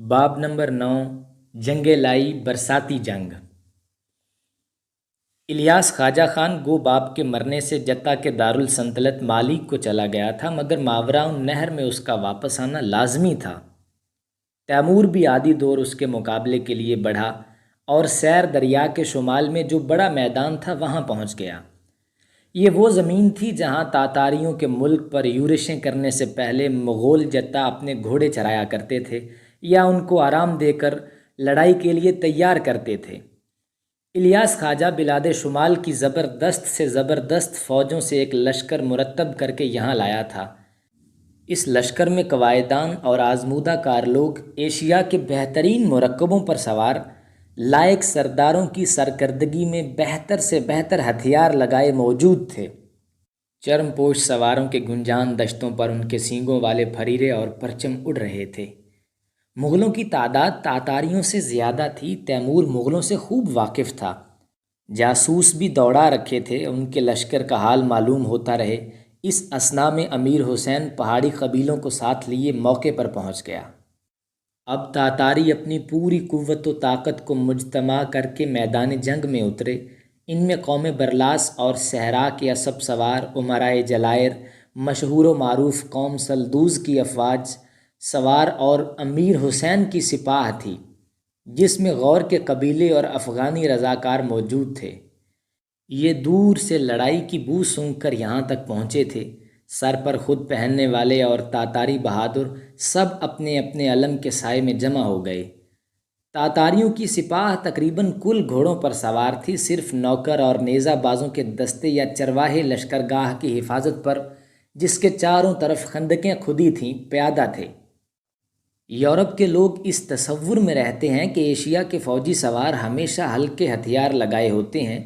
باب نمبر 9، جنگ لائی برساتی جنگ۔ الیاس خواجہ خان گو باپ کے مرنے سے جتا کے دارالسلطنت مالی کو چلا گیا تھا، مگر ماوراء النہر میں اس کا واپس آنا لازمی تھا۔ تیمور بھی آدھی دور اس کے مقابلے کے لیے بڑھا اور سیر دریا کے شمال میں جو بڑا میدان تھا وہاں پہنچ گیا۔ یہ وہ زمین تھی جہاں تاتاریوں کے ملک پر یورشیں کرنے سے پہلے مغول جتا اپنے گھوڑے چرایا کرتے تھے یا ان کو آرام دے کر لڑائی کے لیے تیار کرتے تھے۔ الیاس خواجہ بلاد شمال کی زبردست سے زبردست فوجوں سے ایک لشکر مرتب کر کے یہاں لایا تھا۔ اس لشکر میں قائدان اور آزمودہ کار لوگ ایشیا کے بہترین مرکبوں پر سوار، لائق سرداروں کی سرکردگی میں بہتر سے بہتر ہتھیار لگائے موجود تھے۔ چرم پوش سواروں کے گنجان دشتوں پر ان کے سینگوں والے پھریرے اور پرچم اڑ رہے تھے۔ مغلوں کی تعداد تاتاریوں سے زیادہ تھی۔ تیمور مغلوں سے خوب واقف تھا، جاسوس بھی دوڑا رکھے تھے، ان کے لشکر کا حال معلوم ہوتا رہے۔ اس اثنا میں امیر حسین پہاڑی قبیلوں کو ساتھ لیے موقع پر پہنچ گیا۔ اب تاتاری اپنی پوری قوت و طاقت کو مجتمع کر کے میدان جنگ میں اترے۔ ان میں قوم برلاس اور صحرا کے اسب سوار امرائے جلائر، مشہور و معروف قوم سلدوز کی افواج سوار اور امیر حسین کی سپاہ تھی، جس میں غور کے قبیلے اور افغانی رضاکار موجود تھے۔ یہ دور سے لڑائی کی بو سونگھ کر یہاں تک پہنچے تھے۔ سر پر خود پہننے والے اور تاتاری بہادر سب اپنے اپنے علم کے سائے میں جمع ہو گئے۔ تاتاریوں کی سپاہ تقریباً کل گھوڑوں پر سوار تھی، صرف نوکر اور نیزہ بازوں کے دستے یا چرواہے لشکرگاہ کی حفاظت پر، جس کے چاروں طرف خندقیں کھدی تھیں، پیادہ تھے۔ یورپ کے لوگ اس تصور میں رہتے ہیں کہ ایشیا کے فوجی سوار ہمیشہ ہلکے ہتھیار لگائے ہوتے ہیں،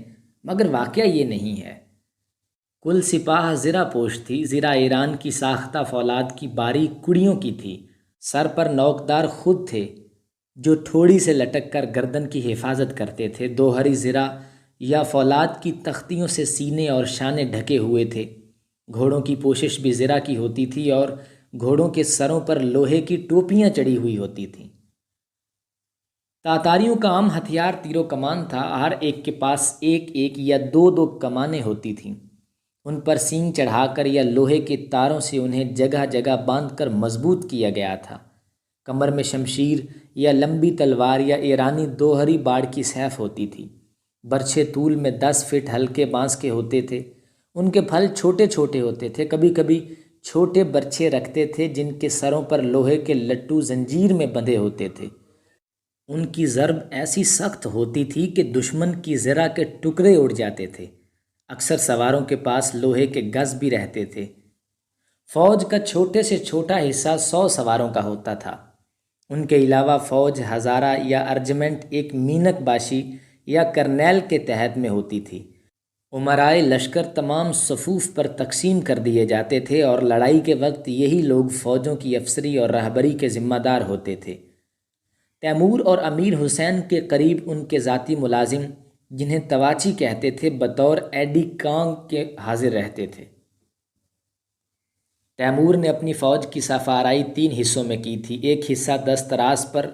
مگر واقعہ یہ نہیں ہے۔ کل سپاہ زرہ پوش تھی، زرہ ایران کی ساختہ فولاد کی باریک کڑیوں کی تھی۔ سر پر نوکدار خود تھے جو ٹھوڑی سے لٹک کر گردن کی حفاظت کرتے تھے۔ دوہری زرہ یا فولاد کی تختیوں سے سینے اور شانے ڈھکے ہوئے تھے۔ گھوڑوں کی پوشش بھی زرہ کی ہوتی تھی اور گھوڑوں کے سروں پر لوہے کی ٹوپیاں چڑھی ہوئی ہوتی تھیں۔ تاتاریوں کا عام ہتھیار تیر و کمان تھا۔ ہر ایک کے پاس ایک ایک یا دو دو کمانیں ہوتی تھیں۔ ان پر سینگ چڑھا کر یا لوہے کے تاروں سے انہیں جگہ جگہ باندھ کر مضبوط کیا گیا تھا۔ کمر میں شمشیر یا لمبی تلوار یا ایرانی دوہری باڑ کی سیف ہوتی تھی۔ برچھے طول میں 10 فٹ ہلکے بانس کے ہوتے تھے۔ ان کے پھل چھوٹے چھوٹے ہوتے تھے۔ کبھی کبھی چھوٹے برچھے رکھتے تھے جن کے سروں پر لوہے کے لٹو زنجیر میں بندھے ہوتے تھے۔ ان کی ضرب ایسی سخت ہوتی تھی کہ دشمن کی زرہ کے ٹکڑے اڑ جاتے تھے۔ اکثر سواروں کے پاس لوہے کے گز بھی رہتے تھے۔ فوج کا چھوٹے سے چھوٹا حصہ 100 سواروں کا ہوتا تھا۔ ان کے علاوہ فوج ہزارہ یا ارجمنٹ ایک مینک باشی یا کرنیل کے تحت میں ہوتی تھی۔ امرائے لشکر تمام صفوف پر تقسیم کر دیے جاتے تھے اور لڑائی کے وقت یہی لوگ فوجوں کی افسری اور رہبری کے ذمہ دار ہوتے تھے۔ تیمور اور امیر حسین کے قریب ان کے ذاتی ملازم، جنہیں تواچی کہتے تھے، بطور ایڈی کانگ کے حاضر رہتے تھے۔ تیمور نے اپنی فوج کی صف آرائی 3 حصوں میں کی تھی۔ ایک حصہ دست راست پر،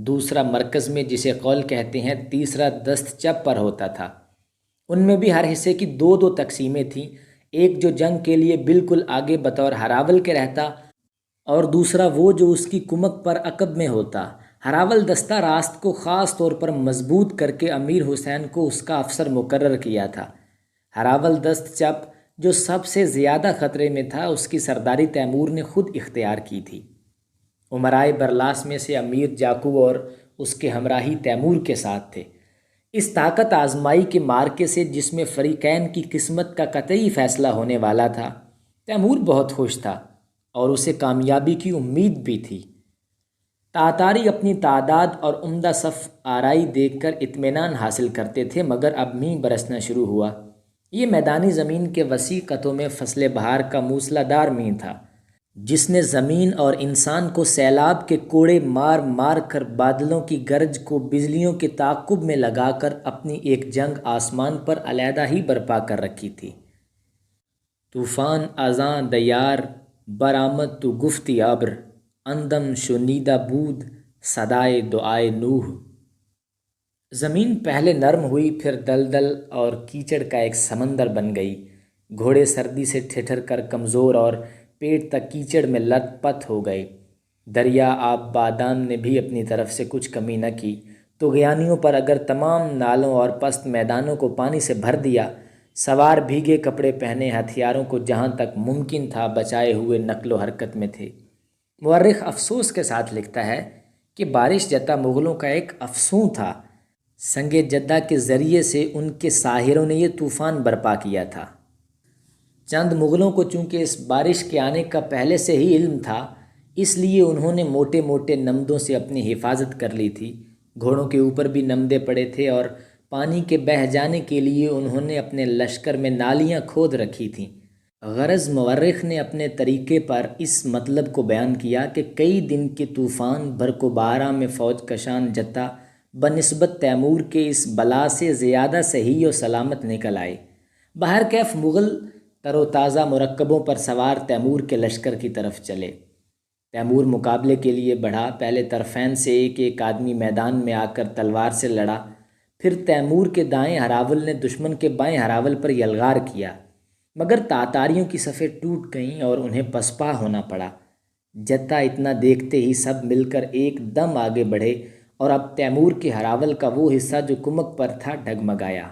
دوسرا مرکز میں جسے قول کہتے ہیں، تیسرا دست چپ پر ہوتا تھا۔ ان میں بھی ہر حصے کی 2 تقسیمیں تھیں، ایک جو جنگ کے لیے بالکل آگے بطور ہراول کے رہتا اور دوسرا وہ جو اس کی کمک پر عقب میں ہوتا۔ ہراول دستہ راست کو خاص طور پر مضبوط کر کے امیر حسین کو اس کا افسر مقرر کیا تھا۔ ہراول دست چپ جو سب سے زیادہ خطرے میں تھا، اس کی سرداری تیمور نے خود اختیار کی تھی۔ امرائے برلاس میں سے امیر جاکو اور اس کے ہمراہی تیمور کے ساتھ تھے۔ اس طاقت آزمائی کے معرکے سے، جس میں فریقین کی قسمت کا قطعی فیصلہ ہونے والا تھا، تیمور بہت خوش تھا اور اسے کامیابی کی امید بھی تھی۔ تاتاری اپنی تعداد اور عمدہ صف آرائی دیکھ کر اطمینان حاصل کرتے تھے، مگر اب مینہ برسنا شروع ہوا۔ یہ میدانی زمین کے وسیع قطعوں میں فصل بہار کا موسلا دار مینہ تھا، جس نے زمین اور انسان کو سیلاب کے کوڑے مار مار کر، بادلوں کی گرج کو بجلیوں کے تعاقب میں لگا کر، اپنی ایک جنگ آسمان پر علیحدہ ہی برپا کر رکھی تھی۔ طوفان ازاں دیار برآمد تو گفتی ابر، اندم شنیدہ بود صدائے دعائے نوح۔ زمین پہلے نرم ہوئی، پھر دلدل اور کیچڑ کا ایک سمندر بن گئی۔ گھوڑے سردی سے ٹھٹر کر کمزور اور پیٹ تک کیچڑ میں لت پت ہو گئے۔ دریا آب بادان نے بھی اپنی طرف سے کچھ کمی نہ کی۔ طغیانیوں پر اگر تمام نالوں اور پست میدانوں کو پانی سے بھر دیا، سوار بھیگے کپڑے پہنے ہتھیاروں کو جہاں تک ممکن تھا بچائے ہوئے نقل و حرکت میں تھے۔ مورخ افسوس کے ساتھ لکھتا ہے کہ بارش جدہ مغلوں کا ایک افسون تھا۔ سنگ جدہ کے ذریعے سے ان کے ساحروں نے یہ طوفان برپا کیا تھا۔ چند مغلوں کو چونکہ اس بارش کے آنے کا پہلے سے ہی علم تھا، اس لیے انہوں نے موٹے موٹے نمدوں سے اپنی حفاظت کر لی تھی۔ گھوڑوں کے اوپر بھی نمدے پڑے تھے اور پانی کے بہہ جانے کے لیے انہوں نے اپنے لشکر میں نالیاں کھود رکھی تھیں۔ غرض مورخ نے اپنے طریقے پر اس مطلب کو بیان کیا کہ کئی دن کے طوفان برق و میں فوج کشان جتھا بنسبت تیمور کے اس بلا سے زیادہ صحیح و سلامت نکل آئے۔ بہرکیف مغل تر و تازہ مرکبوں پر سوار تیمور کے لشکر کی طرف چلے۔ تیمور مقابلے کے لیے بڑھا۔ پہلے طرفین سے ایک ایک آدمی میدان میں آ کر تلوار سے لڑا، پھر تیمور کے دائیں ہراول نے دشمن کے بائیں ہراول پر یلغار کیا، مگر تاتاریوں کی صفیں ٹوٹ گئیں اور انہیں پسپا ہونا پڑا۔ جتھا اتنا دیکھتے ہی سب مل کر ایک دم آگے بڑھے اور اب تیمور کے ہراول کا وہ حصہ جو کمک پر تھا ڈگمگایا۔